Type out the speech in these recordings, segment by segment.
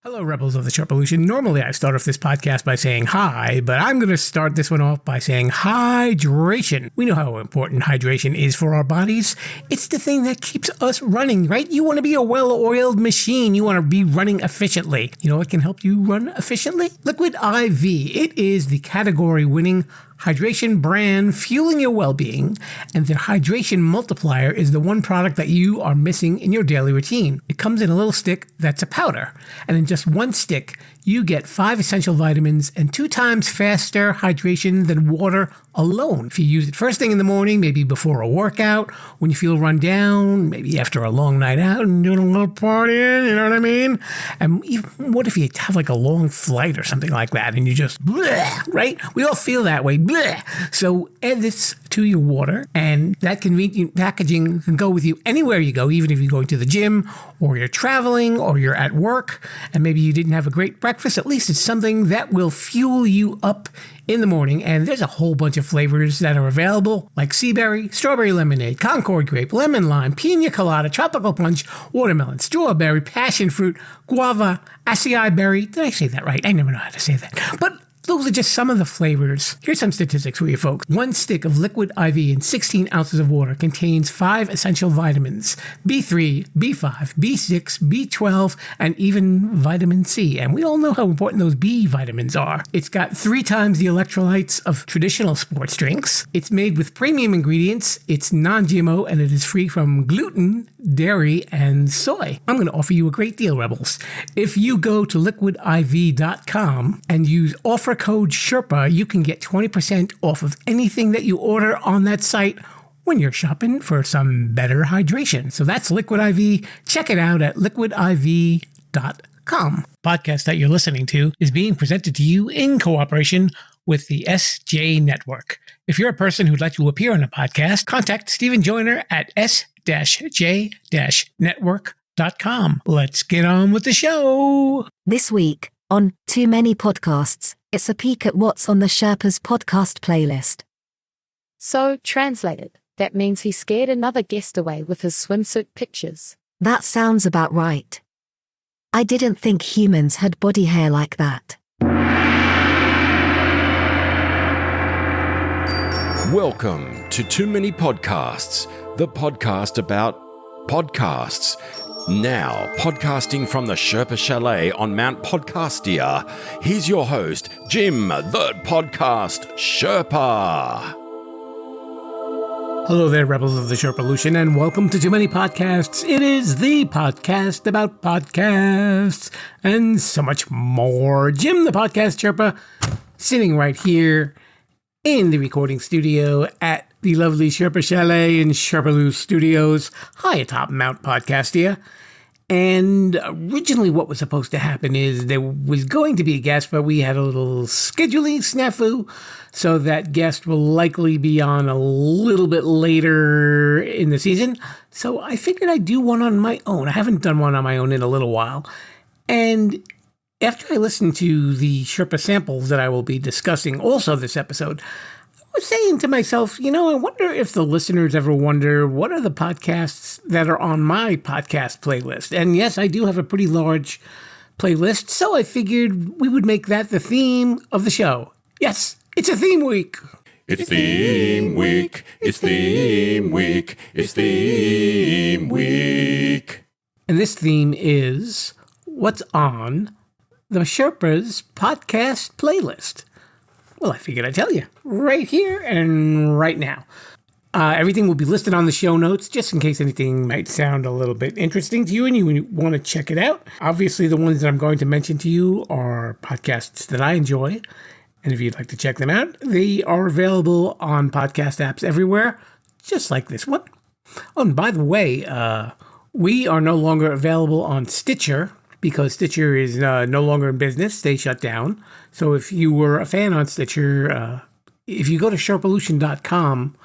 Hello, Rebels of the Sherpa. Normally, I start off this podcast by saying hi, but I'm going to start this one off by saying hydration. We know how important hydration is for our bodies. It's the thing that keeps us running, right? You want to be a well-oiled machine. You want to be running efficiently. You know what can help you run efficiently? Liquid IV. It is the category-winning hydration brand fueling your well-being, and their hydration multiplier is the one product that you are missing in your daily routine. It comes in a little stick that's a powder, and in just one stick, you get 5 essential vitamins and 2 times faster hydration than water alone. If you use it first thing in the morning, maybe before a workout, when you feel run down, maybe after a long night out and doing a little partying, you know what I mean? And even what if you have like a long flight or something like that and you just bleh, right? We all feel that way, bleh. So add this to your water, and that convenient packaging can go with you anywhere you go, even if you're going to the gym or you're traveling or you're at work and maybe you didn't have a great breakfast. At least it's something that will fuel you up in the morning, and there's a whole bunch of flavors that are available, like sea berry, strawberry lemonade, Concord grape, lemon lime, pina colada, tropical punch, watermelon, strawberry, passion fruit, guava, acai berry. Did I say that right? I never know how to say that. But those are just some of the flavors. Here's some statistics for you folks. 1 stick of liquid IV in 16 ounces of water contains 5 essential vitamins, B3, B5, B6, B12, and even vitamin C. And we all know how important those B vitamins are. It's got 3 times the electrolytes of traditional sports drinks. It's made with premium ingredients. It's non-GMO, and it is free from gluten, dairy, and soy. I'm going to offer you a great deal, Rebels. If you go to liquidiv.com and use offer code SHERPA, you can get 20% off of anything that you order on that site when you're shopping for some better hydration. So that's Liquid IV. Check it out at liquidiv.com. Podcast that you're listening to is being presented to you in cooperation with the SJ Network. If you're a person who'd like to appear on a podcast, contact Stephen Joyner at s-j-network.com. Let's get on with the show. This week on Too Many Podcasts, it's a peek at what's on the Sherpa's podcast playlist. So, translated, that means he scared another guest away with his swimsuit pictures. That sounds about right. I didn't think humans had body hair like that. Welcome to Too Many Podcasts, the podcast about podcasts. Now, podcasting from the Sherpa Chalet on Mount Podcastia, here's your host, Jim, the Podcast Sherpa. Hello there, Rebels of the Sherpa, and welcome to Too Many Podcasts. It is the podcast about podcasts and so much more. Jim, the Podcast Sherpa, sitting right here in the recording studio at the lovely Sherpa Chalet in Sherpa Studios, high atop Mount Podcastia. And originally what was supposed to happen is there was going to be a guest, but we had a little scheduling snafu, so that guest will likely be on a little bit later in the season. So I figured I'd do one on my own. I haven't done one on my own in a little while. And after I listened to the Sherpa Samples that I will be discussing also this episode, I was saying to myself, I wonder if the listeners ever wonder what are the podcasts that are on my podcast playlist. And yes, I do have a pretty large playlist, so I figured we would make that the theme of the show. Yes, it's a theme week. It's theme week. It's theme week. It's theme week. And this theme is what's on the Sherpa's podcast playlist. Well, I figured I'd tell you right here and right now. Everything will be listed on the show notes, just in case anything might sound a little bit interesting to you and you want to check it out. Obviously, the ones that I'm going to mention to you are podcasts that I enjoy. And if you'd like to check them out, they are available on podcast apps everywhere, just like this one. Oh, and by the way, we are no longer available on Stitcher, because Stitcher is no longer in business. They shut down. So if you were a fan on Stitcher, if you go to sherpalution.com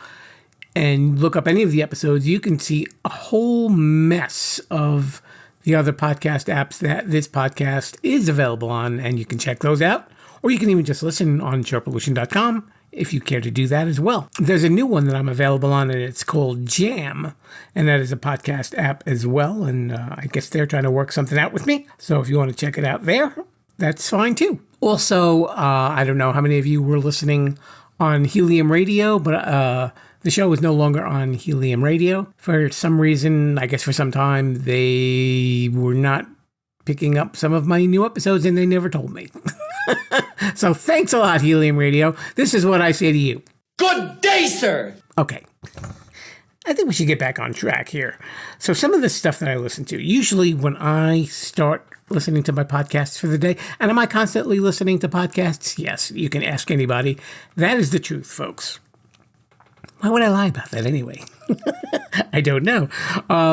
and look up any of the episodes, you can see a whole mess of the other podcast apps that this podcast is available on, and you can check those out. Or you can even just listen on sherpalution.com if you care to do that as well. There's a new one that I'm available on, and it's called Jam, and that is a podcast app as well, and I guess they're trying to work something out with me. So if you want to check it out there, that's fine too. Also, I don't know how many of you were listening on Helium Radio, but the show is no longer on Helium Radio. For some reason, I guess for some time, they were not picking up some of my new episodes, and they never told me. So thanks a lot, Helium Radio. This is what I say to you. Good day, sir! Okay. I think we should get back on track here. So some of the stuff that I listen to, usually when I start listening to my podcasts for the day, and am I constantly listening to podcasts? Yes, you can ask anybody. That is the truth, folks. Why would I lie about that anyway? I don't know.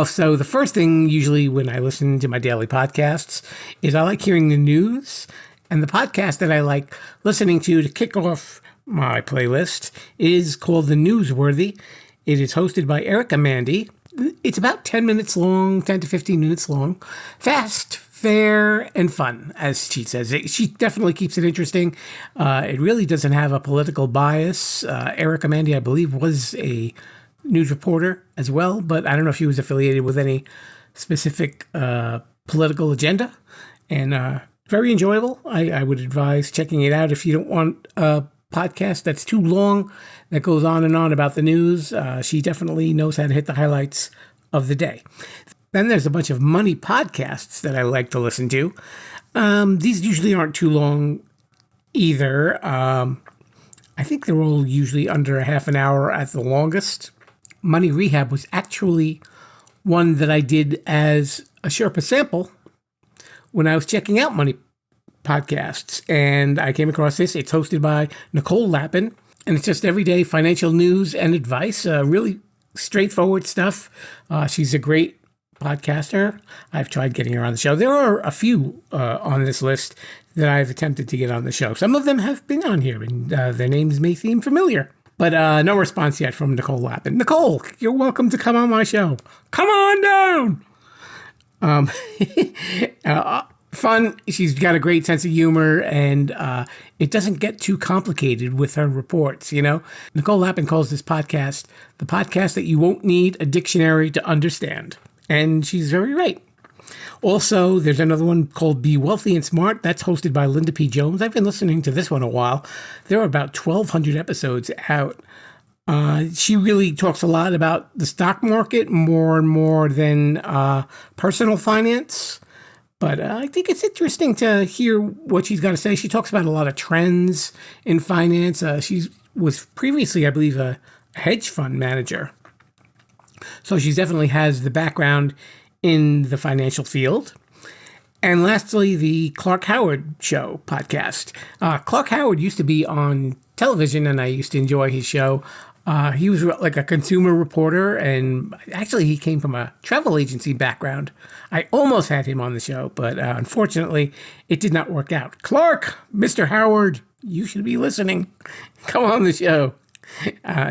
So the first thing usually when I listen to my daily podcasts is I like hearing the news. And the podcast that I like listening to kick off my playlist is called the Newsworthy. It is hosted by Erica Mandy. It's about 10 minutes long, 10 to 15 minutes long. Fast, fair, and fun, as she says. She definitely keeps it interesting. It really doesn't have a political bias. Erica Mandy, I believe, was a news reporter as well, but I don't know if she was affiliated with any specific political agenda. And very enjoyable. I would advise checking it out if you don't want a podcast that's too long, that goes on and on about the news. She definitely knows how to hit the highlights of the day. Then there's a bunch of money podcasts that I like to listen to. These usually aren't too long either. I think they're all usually under a half an hour at the longest. Money Rehab was actually one that I did as a Sherpa sample when I was checking out money podcasts, and I came across this. It's hosted by Nicole Lappin, and it's just everyday financial news and advice, really straightforward stuff. She's a great podcaster. I've tried getting her on the show. There are a few on this list that I've attempted to get on the show. Some of them have been on here, and their names may seem familiar, but no response yet from Nicole Lappin. Nicole, you're welcome to come on my show. Come on down. Fun. She's got a great sense of humor, and it doesn't get too complicated with her reports, you know? Nicole Lappin calls this podcast the podcast that you won't need a dictionary to understand. And she's very right. Also, there's another one called Be Wealthy and Smart. That's hosted by Linda P. Jones. I've been listening to this one a while. There are about 1,200 episodes out. She really talks a lot about the stock market more and more than personal finance. But I think it's interesting to hear what she's got to say. She talks about a lot of trends in finance. She was previously, I believe, a hedge fund manager. So she definitely has the background in the financial field. And lastly, the Clark Howard Show podcast. Clark Howard used to be on television, and I used to enjoy his show. He was like a consumer reporter, and actually he came from a travel agency background. I almost had him on the show, but unfortunately it did not work out. Clark, Mr. Howard, you should be listening. Come on the show.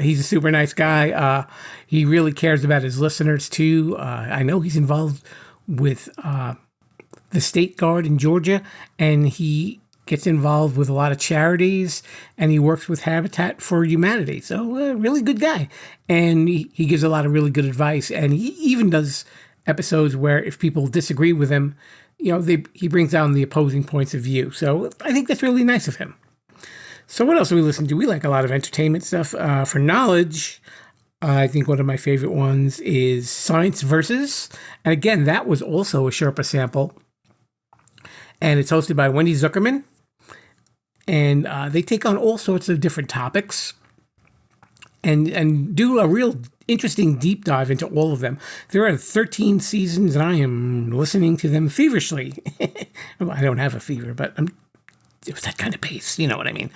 He's a super nice guy. He really cares about his listeners too. I know he's involved with the State Guard in Georgia, and he gets involved with a lot of charities, and he works with Habitat for Humanity. So a really good guy. And he gives a lot of really good advice. And he even does episodes where if people disagree with him, you know, he brings down the opposing points of view. So I think that's really nice of him. So what else do we listen to? We like a lot of entertainment stuff. For knowledge, I think one of my favorite ones is Science Versus. And again, that was also a Sherpa sample. And it's hosted by Wendy Zuckerman. And they take on all sorts of different topics and do a real interesting deep dive into all of them. There are 13 seasons, and I am listening to them feverishly. Well, I don't have a fever, but it was that kind of pace. You know what I mean?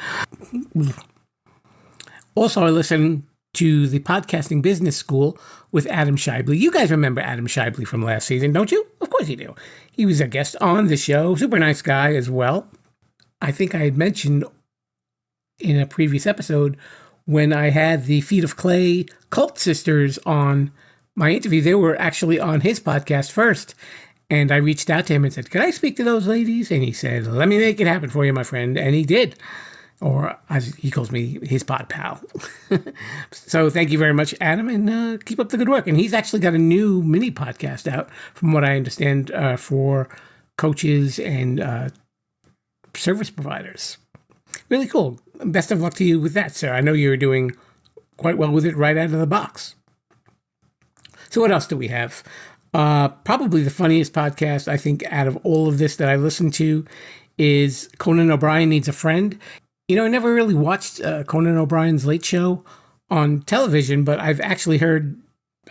Also, I listen to the Podcasting Business School with Adam Shively. You guys remember Adam Shively from last season, don't you? Of course you do. He was a guest on the show. Super nice guy as well. I think I had mentioned in a previous episode when I had the Feet of Clay Cult Sisters on my interview, they were actually on his podcast first. And I reached out to him and said, "Can I speak to those ladies?" And he said, "Let me make it happen for you, my friend." And he did. or as he calls me, his pod pal. So thank you very much, Adam, and keep up the good work. And he's actually got a new mini podcast out, from what I understand, for coaches and service providers. Really cool. Best of luck to you with that, sir. I know you're doing quite well with it right out of the box. So what else do we have? Probably the funniest podcast, I think, out of all of this that I listened to is Conan O'Brien Needs a Friend. You know, I never really watched Conan O'Brien's Late Show on television, but I've actually heard,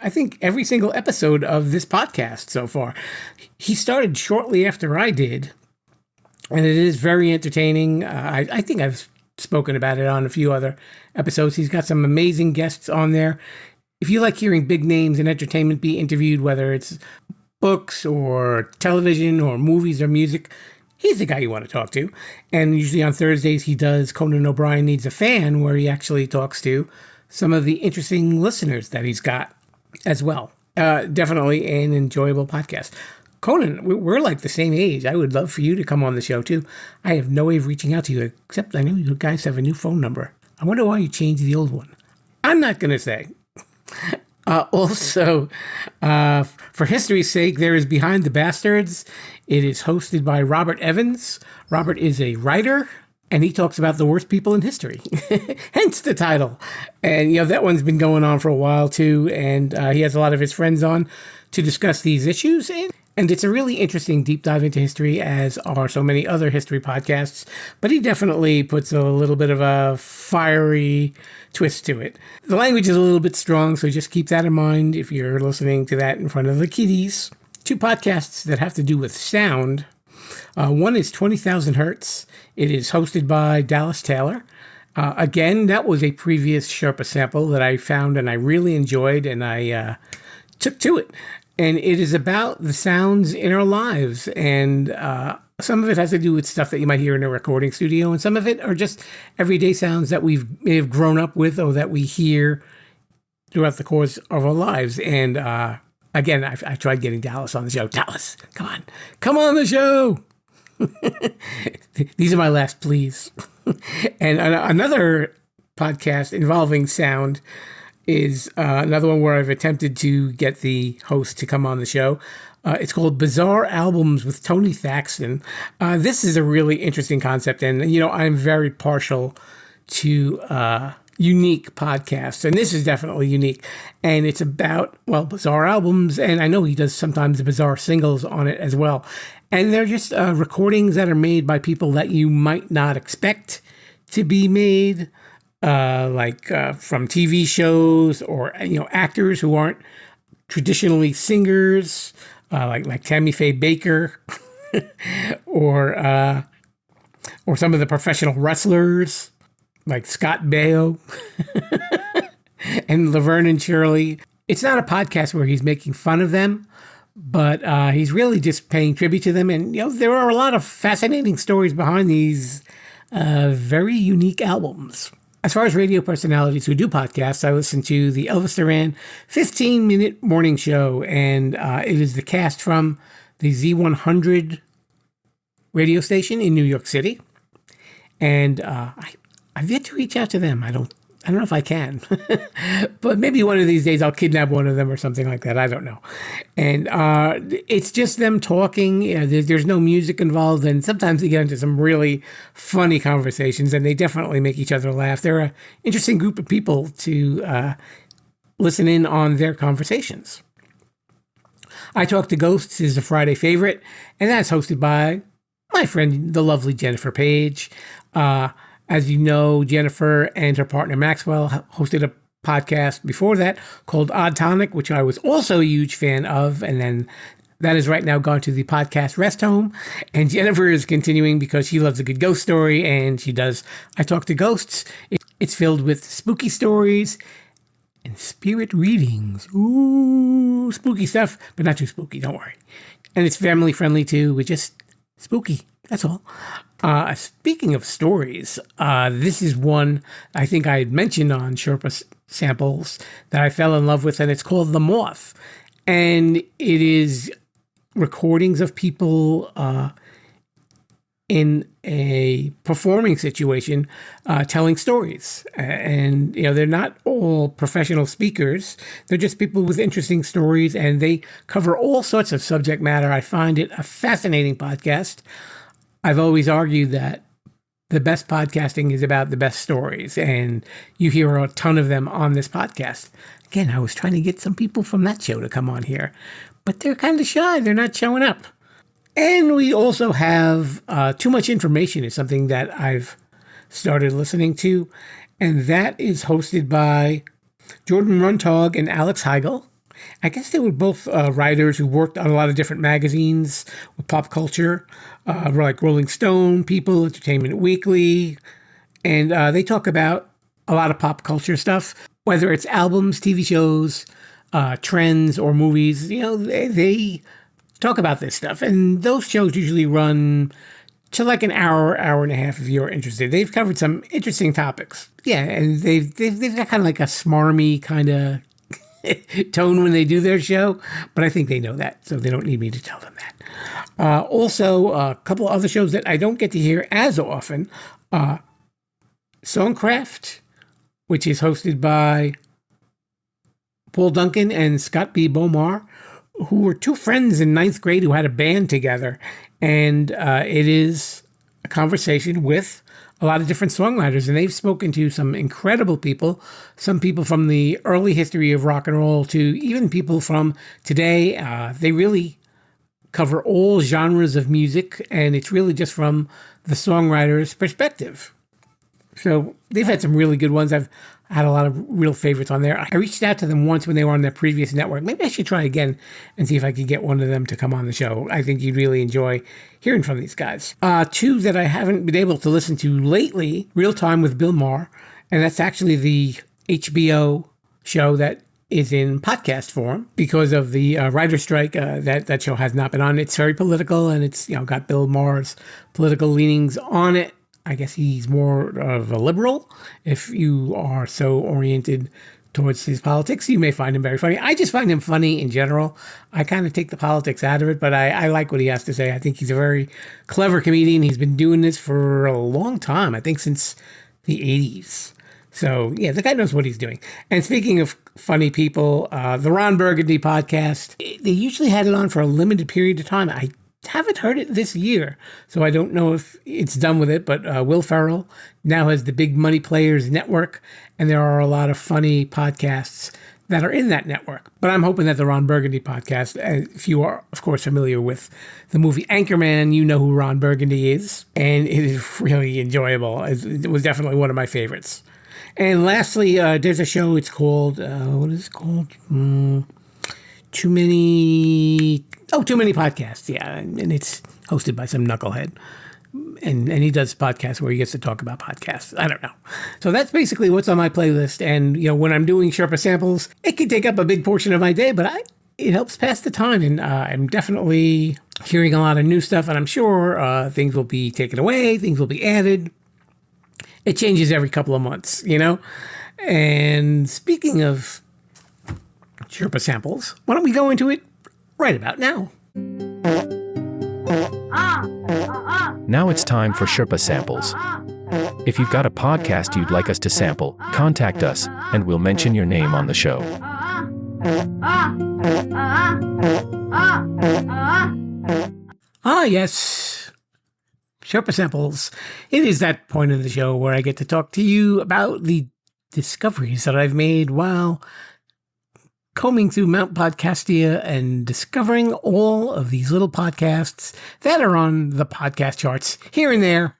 I think, every single episode of this podcast so far. He started shortly after I did, and it is very entertaining. I think I've spoken about it on a few other episodes. He's got some amazing guests on there. If you like hearing big names in entertainment be interviewed, whether it's books or television or movies or music, he's the guy you want to talk to. And usually on Thursdays, he does Conan O'Brien Needs a Fan, where he actually talks to some of the interesting listeners that he's got as well. Definitely an enjoyable podcast. Conan, we're like the same age. I would love for you to come on the show, too. I have no way of reaching out to you, except I know you guys have a new phone number. I wonder why you changed the old one. I'm not going to say. Also, for history's sake, there is Behind the Bastards. It is hosted by Robert Evans. Robert is a writer, and he talks about the worst people in history, hence the title. And, you know, that one's been going on for a while, too, and he has a lot of his friends on to discuss these issues. And it's a really interesting deep dive into history, as are so many other history podcasts. But he definitely puts a little bit of a fiery twist to it. The language is a little bit strong, so just keep that in mind if you're listening to that in front of the kiddies. Two podcasts that have to do with sound. One is 20,000 Hertz. It is hosted by Dallas Taylor. Again, that was a previous Sherpa sample that I found and I really enjoyed, and I took to it. And it is about the sounds in our lives. And some of it has to do with stuff that you might hear in a recording studio. And some of it are just everyday sounds that we may have grown up with or that we hear throughout the course of our lives. And again, I tried getting Dallas on the show. Dallas, come on the show. These are my last pleas. And another podcast involving sound is another one where I've attempted to get the host to come on the show. It's called Bizarre Albums with Tony Thaxton. This is a really interesting concept, and, you know, I'm very partial to unique podcasts, and this is definitely unique. And it's about, well, bizarre albums, and I know he does sometimes bizarre singles on it as well. And they're just recordings that are made by people that you might not expect to be made, from TV shows, or, you know, actors who aren't traditionally singers, like Tammy Faye Baker, or some of the professional wrestlers like Scott Baio and Laverne and Shirley. It's not a podcast where he's making fun of them, but he's really just paying tribute to them. And, you know, there are a lot of fascinating stories behind these very unique albums. As far as radio personalities who do podcasts, I listen to the Elvis Duran 15-minute morning show, and it is the cast from the Z100 radio station in New York City. And I've yet to reach out to them. I don't know if I can, but maybe one of these days I'll kidnap one of them or something like that. I don't know. And it's just them talking. There's no music involved, and sometimes they get into some really funny conversations, and they definitely make each other laugh. They're an interesting group of people to listen in on their conversations. I Talk to Ghosts is a Friday favorite, and that's hosted by my friend, the lovely Jennifer Page. As you know, Jennifer and her partner Maxwell hosted a podcast before that called Odd Tonic, which I was also a huge fan of. And then that is right now gone to the podcast Rest Home. And Jennifer is continuing because she loves a good ghost story, and she does I Talk to Ghosts. It's filled with spooky stories and spirit readings. Ooh, spooky stuff, but not too spooky, don't worry. And it's family friendly too, with just spooky. That's all. Speaking of stories, this is one I think I had mentioned on Sherpa Samples that I fell in love with, and it's called The Moth. And it is recordings of people in a performing situation, telling stories. And, they're not all professional speakers. They're just people with interesting stories, and they cover all sorts of subject matter. I find it a fascinating podcast. I've always argued that the best podcasting is about the best stories, and you hear a ton of them on this podcast. Again, I was trying to get some people from that show to come on here, but they're kind of shy. They're not showing up. And we also have Too Much Information is something that I've started listening to, and that is hosted by Jordan Runtagh and Alex Heigl. I guess they were both writers who worked on a lot of different magazines with pop culture, like Rolling Stone, People, Entertainment Weekly, and they talk about a lot of pop culture stuff, whether it's albums, TV shows, trends, or movies. They talk about this stuff, and those shows usually run to like an hour and a half if you're interested. They've covered some interesting topics. Yeah, and they've got kind of like a smarmy kind of tone when they do their show, but I think they know that, so they don't need me to tell them that. Also, a couple other shows that I don't get to hear as often. Songcraft, which is hosted by Paul Duncan and Scott B. Bomar, who were two friends in ninth grade who had a band together. And it is a conversation with a lot of different songwriters. And they've spoken to some incredible people, some people from the early history of rock and roll to even people from today. They really cover all genres of music, and it's really just from the songwriter's perspective. So they've had some really good ones. I've had a lot of real favorites on there. I reached out to them once when they were on their previous network. Maybe I should try again and see if I could get one of them to come on the show. I think you'd really enjoy hearing from these guys. Two that I haven't been able to listen to lately, Real Time with Bill Maher, and that's actually the HBO show that is in podcast form because of the writer's strike. That show has not been on. It's very political, and it's got Bill Maher's political leanings on it. I guess he's more of a liberal. If you are so oriented towards his politics, you may find him very funny. I just find him funny in general. I kind of take the politics out of it, but I like what he has to say. I think he's a very clever comedian. He's been doing this for a long time, I think since the 80s. So, yeah, the guy knows what he's doing. And speaking of funny people, the Ron Burgundy Podcast, they usually had it on for a limited period of time. I haven't heard it this year, so I don't know if it's done with it, but Will Ferrell now has the Big Money Players Network, and there are a lot of funny podcasts that are in that network. But I'm hoping that the Ron Burgundy Podcast, if you are, of course, familiar with the movie Anchorman, you know who Ron Burgundy is, and it is really enjoyable. It was definitely one of my favorites. And lastly, there's a show, it's called, what is it called? Too Many Podcasts, yeah, and it's hosted by some knucklehead, and he does podcasts where he gets to talk about podcasts. I don't know. So that's basically what's on my playlist, and when I'm doing Sherpa Samples, it can take up a big portion of my day, but it helps pass the time, and I'm definitely hearing a lot of new stuff, and I'm sure things will be taken away, things will be added. It changes every couple of months, And speaking of Sherpa Samples, why don't we go into it right about now? Now it's time for Sherpa Samples. If you've got a podcast you'd like us to sample, contact us, and we'll mention your name on the show. Yes. Sherpa Samples. It is that point of the show where I get to talk to you about the discoveries that I've made while combing through Mount Podcastia and discovering all of these little podcasts that are on the podcast charts here and there.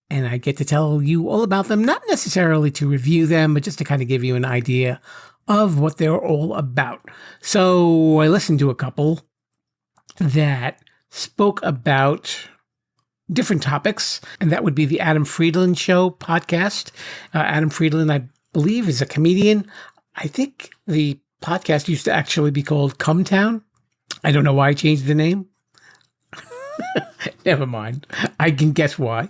And I get to tell you all about them, not necessarily to review them, but just to kind of give you an idea of what they're all about. So I listened to a couple that spoke about different topics, and that would be the Adam Friedland Show podcast. Adam Friedland, I believe, is a comedian. I think the podcast used to actually be called Come Town. I don't know why I changed the name. Never mind. I can guess why.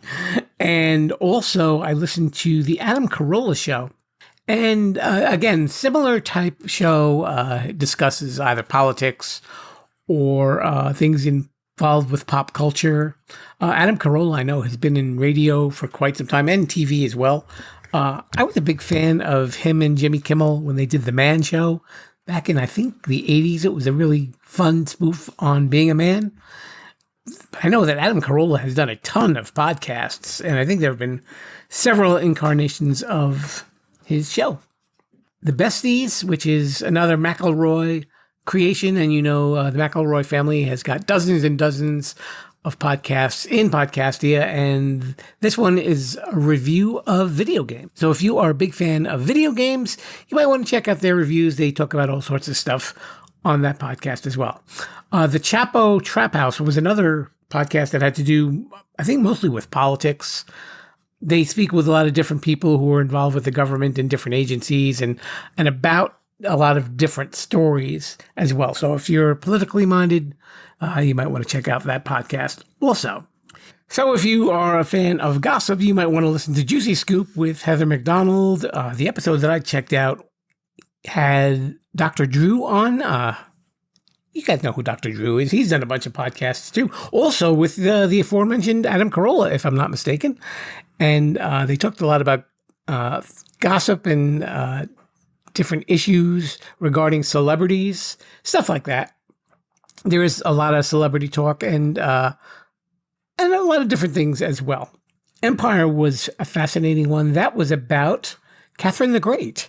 And also, I listened to the Adam Carolla Show. And again, similar type show, discusses either politics or things in involved with pop culture. Adam Carolla, I know, has been in radio for quite some time and TV as well. I was a big fan of him and Jimmy Kimmel when they did The Man Show back in, I think, the 80s. It was a really fun spoof on being a man. I know that Adam Carolla has done a ton of podcasts, and I think there have been several incarnations of his show. The Besties, which is another McElroy creation, and the McElroy family has got dozens and dozens of podcasts in Podcastia, and this one is a review of video games. So if you are a big fan of video games, you might want to check out their reviews. They talk about all sorts of stuff on that podcast as well. The Chapo Trap House was another podcast that had to do, I think, mostly with politics. They speak with a lot of different people who are involved with the government and different agencies and about a lot of different stories as well. So if you're politically minded, you might want to check out that podcast also. So if you are a fan of gossip, you might want to listen to Juicy Scoop with Heather McDonald. The episode that I checked out had Dr. Drew on. You guys know who Dr. Drew is. He's done a bunch of podcasts too. Also with the aforementioned Adam Carolla, if I'm not mistaken. And they talked a lot about gossip and different issues regarding celebrities, stuff like that. There is a lot of celebrity talk and a lot of different things as well. Empire was a fascinating one. That was about Catherine the Great.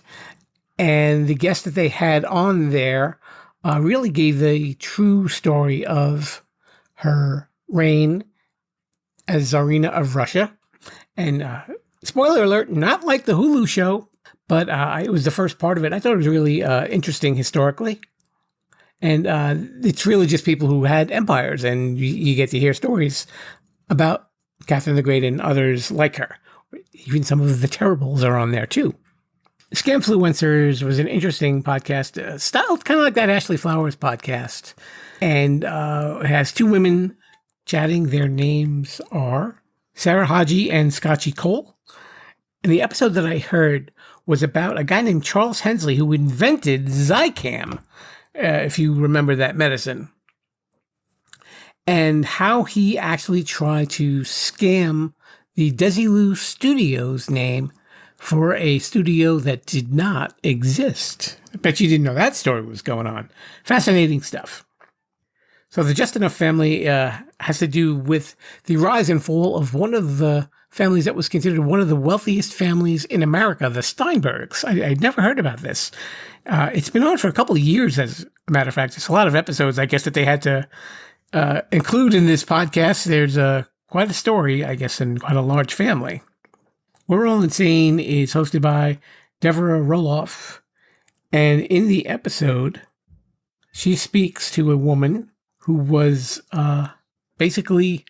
And the guest that they had on there really gave the true story of her reign as Tsarina of Russia. And spoiler alert, not like the Hulu show, but it was the first part of it. I thought it was really interesting historically. And it's really just people who had empires, and you get to hear stories about Catherine the Great and others like her. Even some of the terribles are on there too. Scamfluencers was an interesting podcast, styled kind of like that Ashley Flowers podcast. And it has two women chatting. Their names are Sarah Haji and Scotchy Cole. And the episode that I heard was about a guy named Charles Hensley who invented Zicam, if you remember that medicine, and how he actually tried to scam the Desilu Studios name for a studio that did not exist. I bet you didn't know that story was going on. Fascinating stuff. So the Just Enough family has to do with the rise and fall of one of the families that was considered one of the wealthiest families in America, the Steinbergs. I'd never heard about this. It's been on for a couple of years, as a matter of fact. It's a lot of episodes, I guess, that they had to include in this podcast. There's quite a story, I guess, and quite a large family. We're All Insane is hosted by Deborah Roloff. And in the episode, she speaks to a woman who was basically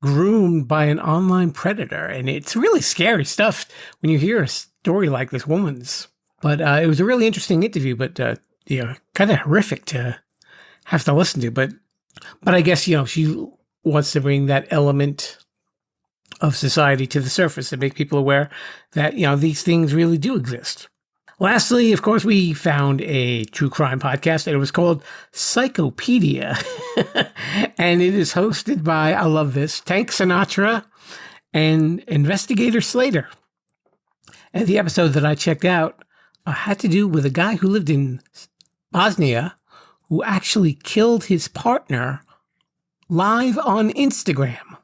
groomed by an online predator. And it's really scary stuff when you hear a story like this woman's. But it was a really interesting interview, but kind of horrific to have to listen to. But I guess, she wants to bring that element of society to the surface and make people aware that, these things really do exist. Lastly, of course, we found a true crime podcast, and it was called Psychopedia. And it is hosted by, I love this, Tank Sinatra and Investigator Slater. And the episode that I checked out had to do with a guy who lived in Bosnia who actually killed his partner live on Instagram.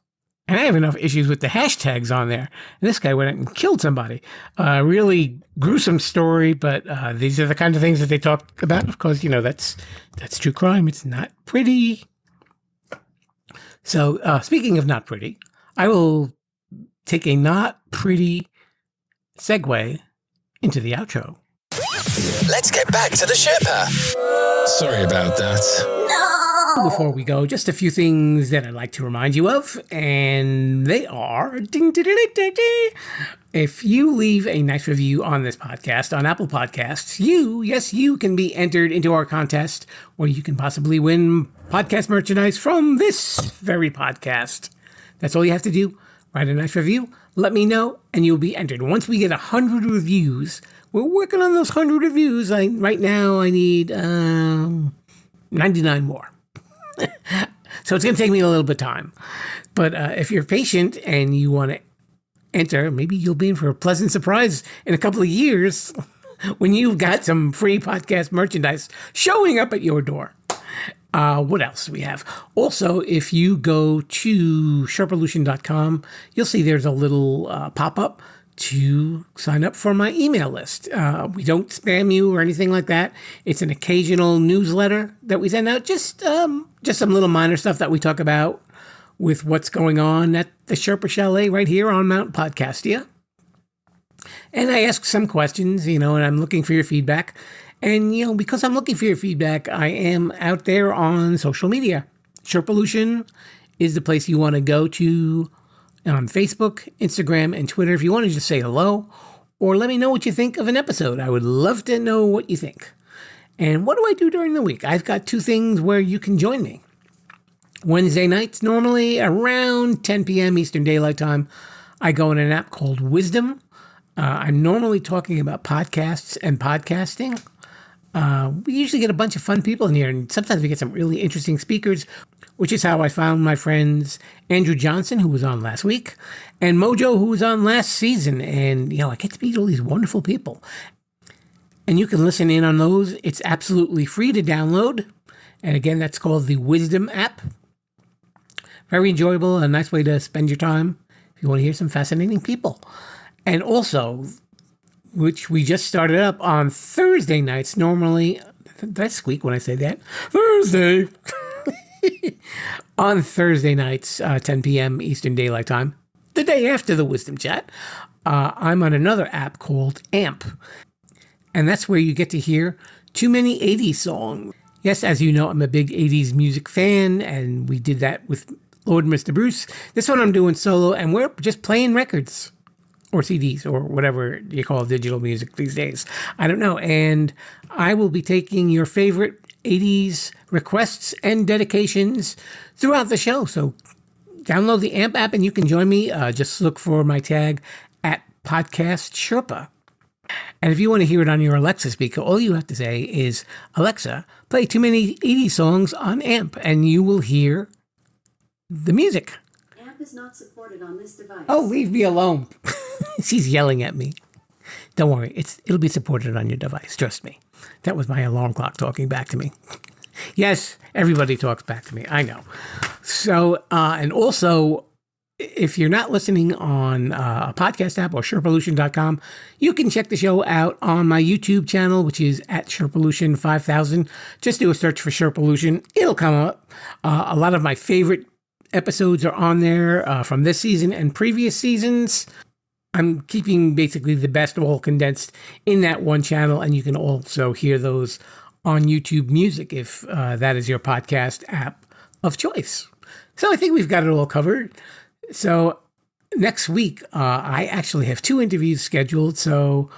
And I have enough issues with the hashtags on there. And this guy went out and killed somebody. Really gruesome story, but these are the kind of things that they talk about. Of course, that's true crime. It's not pretty. So speaking of not pretty, I will take a not pretty segue into the outro. Let's get back to the Sherpa. Sorry about that. Before we go, just a few things that I'd like to remind you of, and they are, ding, ding, ding, ding, ding. If you leave a nice review on this podcast, on Apple Podcasts, you can be entered into our contest where you can possibly win podcast merchandise from this very podcast. That's all you have to do. Write a nice review, let me know, and you'll be entered. Once we get 100 reviews, we're working on those 100 reviews. Right now I need 99 more. So it's going to take me a little bit of time. But if you're patient and you want to enter, maybe you'll be in for a pleasant surprise in a couple of years when you've got some free podcast merchandise showing up at your door. What else do we have? Also, if you go to sherpalution.com, you'll see there's a little pop-up to sign up for my email list. We don't spam you or anything like that. It's an occasional newsletter that we send out, just some little minor stuff that we talk about with what's going on at the Sherpa Chalet right here on Mount Podcastia. And I ask some questions, and I'm looking for your feedback. And, because I'm looking for your feedback, I am out there on social media. Sherpalution is the place you want to go to on Facebook, Instagram, and Twitter if you want to just say hello or let me know what you think of an episode. I would love to know what you think. And what do I do during the week? I've got 2 things where you can join me. Wednesday nights, normally around 10 p.m. Eastern Daylight Time, I go in an app called Wisdom. I'm normally talking about podcasts and podcasting. We usually get a bunch of fun people in here, and sometimes we get some really interesting speakers, which is how I found my friends Andrew Johnson, who was on last week, and Mojo, who was on last season. And, I get to meet all these wonderful people. And you can listen in on those. It's absolutely free to download. And again, that's called the Wisdom app. Very enjoyable, a nice way to spend your time if you want to hear some fascinating people. And also, which we just started up on Thursday nights, normally, did I squeak when I say that? Thursday! On Thursday nights, 10 p.m. Eastern Daylight Time, the day after the Wisdom Chat, I'm on another app called AMP. And that's where you get to hear too many 80s songs. Yes, as you know, I'm a big 80s music fan, and we did that with Lord and Mr. Bruce. This one I'm doing solo, and we're just playing records. Or CDs, or whatever you call digital music these days. I don't know. And I will be taking your favorite 80s requests and dedications throughout the show. So download the AMP app and you can join me. Just look for my tag at Podcast Sherpa. And if you want to hear it on your Alexa speaker, all you have to say is, Alexa, play too many 80s songs on AMP, and you will hear the music. AMP is not supported on this device. Oh, leave me alone. She's yelling at me. Don't worry, it'll be supported on your device. Trust me. That was my alarm clock talking back to me. Yes, everybody talks back to me. I know. So, and also, if you're not listening on a podcast app or Sherpalution.com, you can check the show out on my YouTube channel, which is at Sherpalution 5000. Just do a search for Sherpalution. It'll come up. A lot of my favorite episodes are on there from this season and previous seasons. I'm keeping basically the best all condensed in that one channel, and you can also hear those on YouTube Music if that is your podcast app of choice. So I think we've got it all covered. So next week, I actually have 2 interviews scheduled. So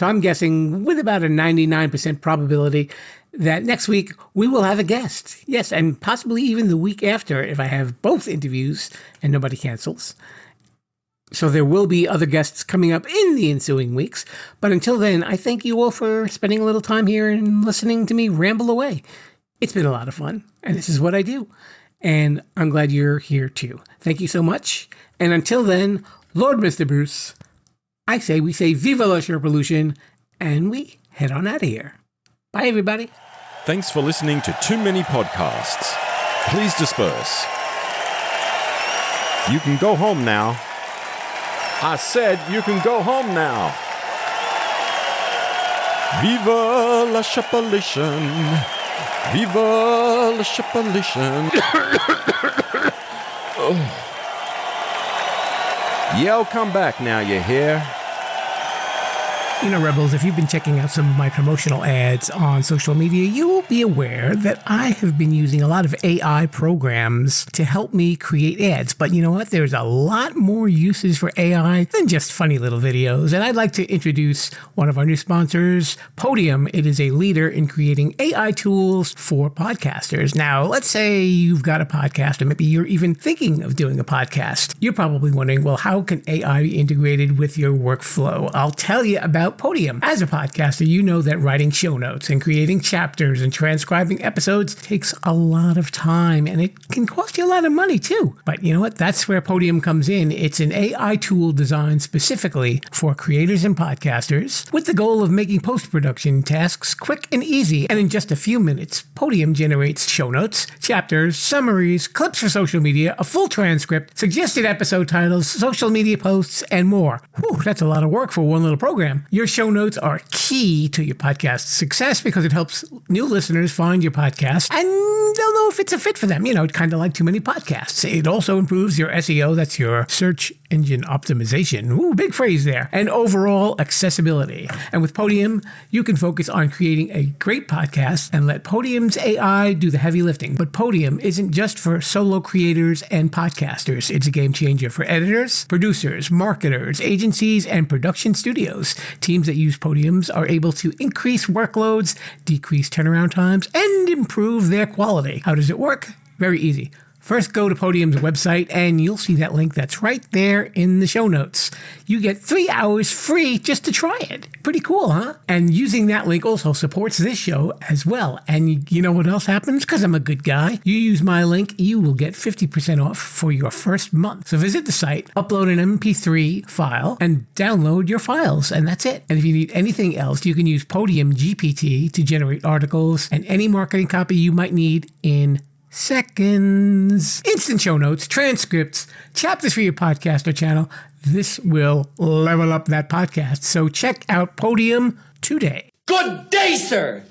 I'm guessing with about a 99% probability that next week we will have a guest. Yes, and possibly even the week after if I have both interviews and nobody cancels. So there will be other guests coming up in the ensuing weeks. But until then, I thank you all for spending a little time here and listening to me ramble away. It's been a lot of fun, and this is what I do. And I'm glad you're here too. Thank you so much. And until then, Lord Mr. Bruce, we say Viva la Sherpalution, and we head on out of here. Bye, everybody. Thanks for listening to Too Many Podcasts. Please disperse. You can go home now. I said you can go home now. Viva la Sherpalution. Viva la Sherpalution. Oh. Yeah, I'll come back now, you hear? You know, Rebels, if you've been checking out some of my promotional ads on social media, you will be aware that I have been using a lot of AI programs to help me create ads. But you know what? There's a lot more uses for AI than just funny little videos. And I'd like to introduce one of our new sponsors, Podimo. It is a leader in creating AI tools for podcasters. Now, let's say you've got a podcast, or maybe you're even thinking of doing a podcast. You're probably wondering, well, how can AI be integrated with your workflow? I'll tell you about out Podium. As a podcaster, you know that writing show notes and creating chapters and transcribing episodes takes a lot of time, and it can cost you a lot of money too. But you know what? That's where Podium comes in. It's an AI tool designed specifically for creators and podcasters with the goal of making post-production tasks quick and easy. And in just a few minutes, Podium generates show notes, chapters, summaries, clips for social media, a full transcript, suggested episode titles, social media posts, and more. Whew, that's a lot of work for one little program. Your show notes are key to your podcast's success because it helps new listeners find your podcast and they'll know if it's a fit for them. You know, kind of like Too Many Podcasts. It also improves your SEO, that's your search engine optimization. Ooh, big phrase there. And overall accessibility. And with Podium, you can focus on creating a great podcast and let Podium's AI do the heavy lifting. But Podium isn't just for solo creators and podcasters. It's a game changer for editors, producers, marketers, agencies, and production studios. Teams that use Podiums are able to increase workloads, decrease turnaround times, and improve their quality. How does it work? Very easy. First, go to Podium's website, and you'll see that link that's right there in the show notes. You get 3 hours free just to try it. Pretty cool, huh? And using that link also supports this show as well. And you know what else happens? Because I'm a good guy. You use my link, you will get 50% off for your first month. So visit the site, upload an MP3 file, and download your files, and that's it. And if you need anything else, you can use Podium GPT to generate articles and any marketing copy you might need in seconds. Instant show notes, transcripts, chapters for your podcast or channel. This will level up that podcast. So check out Podium today. Good day, sir!